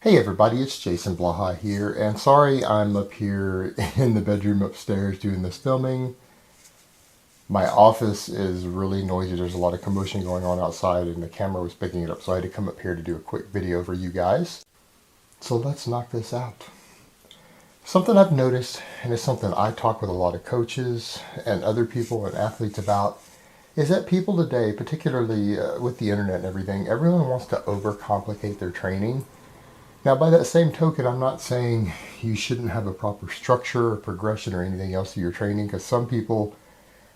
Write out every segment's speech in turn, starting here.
Hey everybody, it's Jason Blaha here, and sorry I'm up here in the bedroom upstairs doing this filming. My office is really noisy, there's a lot of commotion going on outside and the camera was picking it up, so I had to come up here to do a quick video for you guys. So let's knock this out. Something I've noticed, and it's something I talk with a lot of coaches and other people and athletes about, is that people today, particularly with the internet and everything, everyone wants to overcomplicate their training. Now, by that same token, I'm not saying you shouldn't have a proper structure or progression or anything else to your training, because some people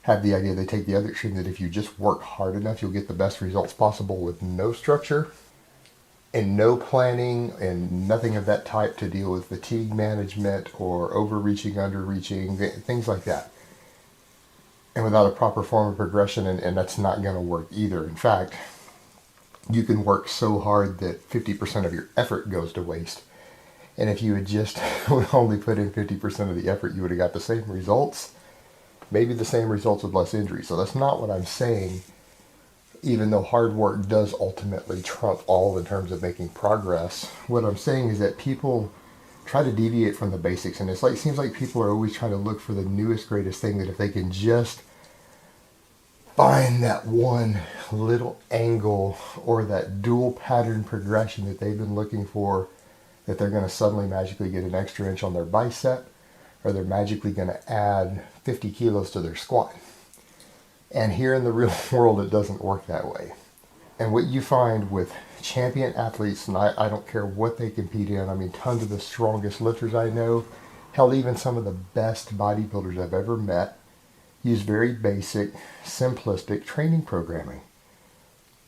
have the idea, they take the other extreme, that if you just work hard enough, you'll get the best results possible with no structure and no planning and nothing of that type to deal with fatigue management or overreaching, underreaching, things like that. And without a proper form of progression, and that's not going to work either. In fact, you can work so hard that 50% of your effort goes to waste. And if you had just only put in 50% of the effort, you would have got the same results, maybe the same results with less injury. So that's not what I'm saying, even though hard work does ultimately trump all in terms of making progress. What I'm saying is that people try to deviate from the basics, and it seems like people are always trying to look for the newest, greatest thing, that if they can just find that one little angle or that dual pattern progression that they've been looking for, that they're going to suddenly magically get an extra inch on their bicep, or they're magically going to add 50 kilos to their squat. And here in the real world, it doesn't work that way. And what you find with champion athletes, and I don't care what they compete in, I mean, tons of the strongest lifters I know, hell, even some of the best bodybuilders I've ever met, use very basic, simplistic training programming.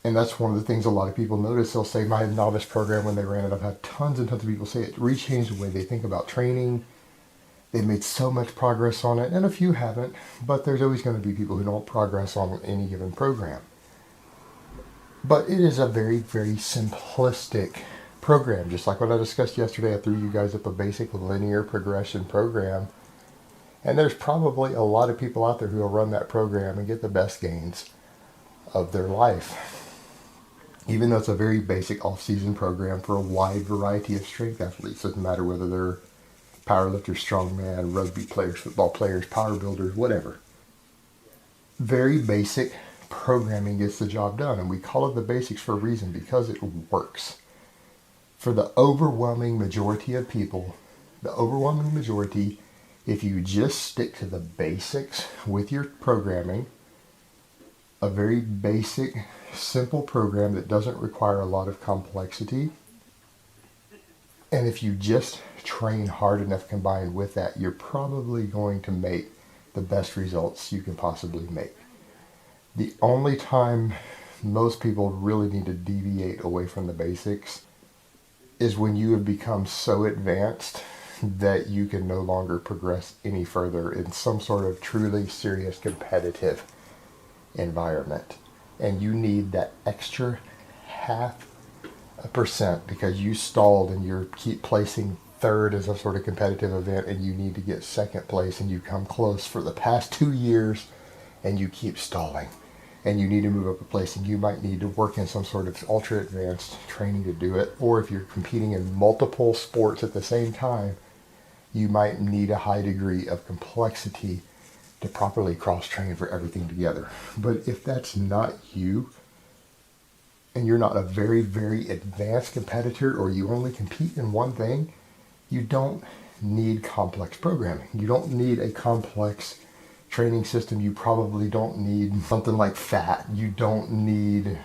And that's one of the things a lot of people notice. They'll say, my novice program, when they ran it, I've had tons and tons of people say it rechanged the way they think about training. They've made so much progress on it, and a few haven't, but there's always going to be people who don't progress on any given program. But it is a very, very simplistic program. Just like what I discussed yesterday, I threw you guys up a basic linear progression program. And there's probably a lot of people out there who will run that program and get the best gains of their life. Even though it's a very basic off-season program for a wide variety of strength athletes. Doesn't matter whether they're powerlifters, strongman, rugby players, football players, power builders, whatever. Very basic programming gets the job done. And we call it the basics for a reason, because it works. For the overwhelming majority of people, if you just stick to the basics with your programming, a very basic, simple program that doesn't require a lot of complexity, and if you just train hard enough combined with that, you're probably going to make the best results you can possibly make. The only time most people really need to deviate away from the basics is when you have become so advanced that you can no longer progress any further in some sort of truly serious competitive environment. And you need that extra 0.5% because you stalled and you keep placing third as a sort of competitive event, and you need to get second place, and you come close for the past 2 years and you keep stalling. And you need to move up a place, and you might need to work in some sort of ultra advanced training to do it. Or if you're competing in multiple sports at the same time, you might need a high degree of complexity to properly cross-train for everything together. But if that's not you, and you're not a very, very advanced competitor, or you only compete in one thing, you don't need complex programming. You don't need a complex training system. You probably don't need something like fat. You don't need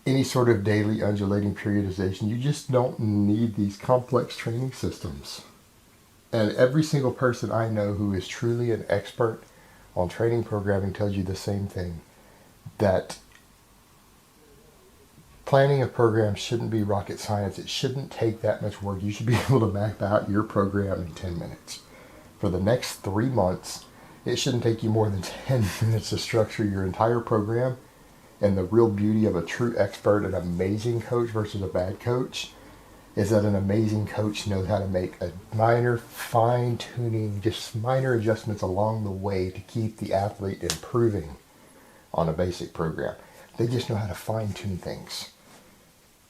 any sort of daily undulating periodization. You just don't need these complex training systems. And every single person I know who is truly an expert on training programming tells you the same thing, that planning a program shouldn't be rocket science. It shouldn't take that much work. You should be able to map out your program in 10 minutes. For the next 3 months, it shouldn't take you more than 10 minutes to structure your entire program. And the real beauty of a true expert, an amazing coach versus a bad coach, is that an amazing coach knows how to make a minor fine-tuning, just minor adjustments along the way to keep the athlete improving on a basic program. They just know how to fine-tune things.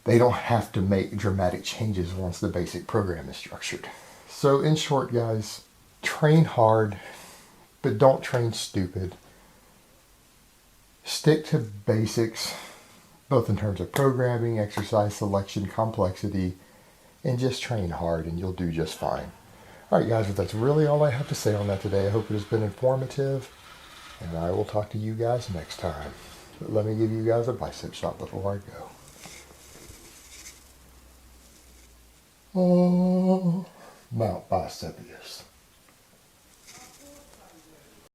they don't have to make dramatic changes once the basic program is structured. So in short, guys, train hard, but don't train stupid. Stick to basics, both in terms of programming, exercise selection, complexity, and just train hard and you'll do just fine. All right, guys, but that's really all I have to say on that today. I hope it has been informative, and I will talk to you guys next time. But let me give you guys a bicep shot before I go. Oh, Mount Bicepius.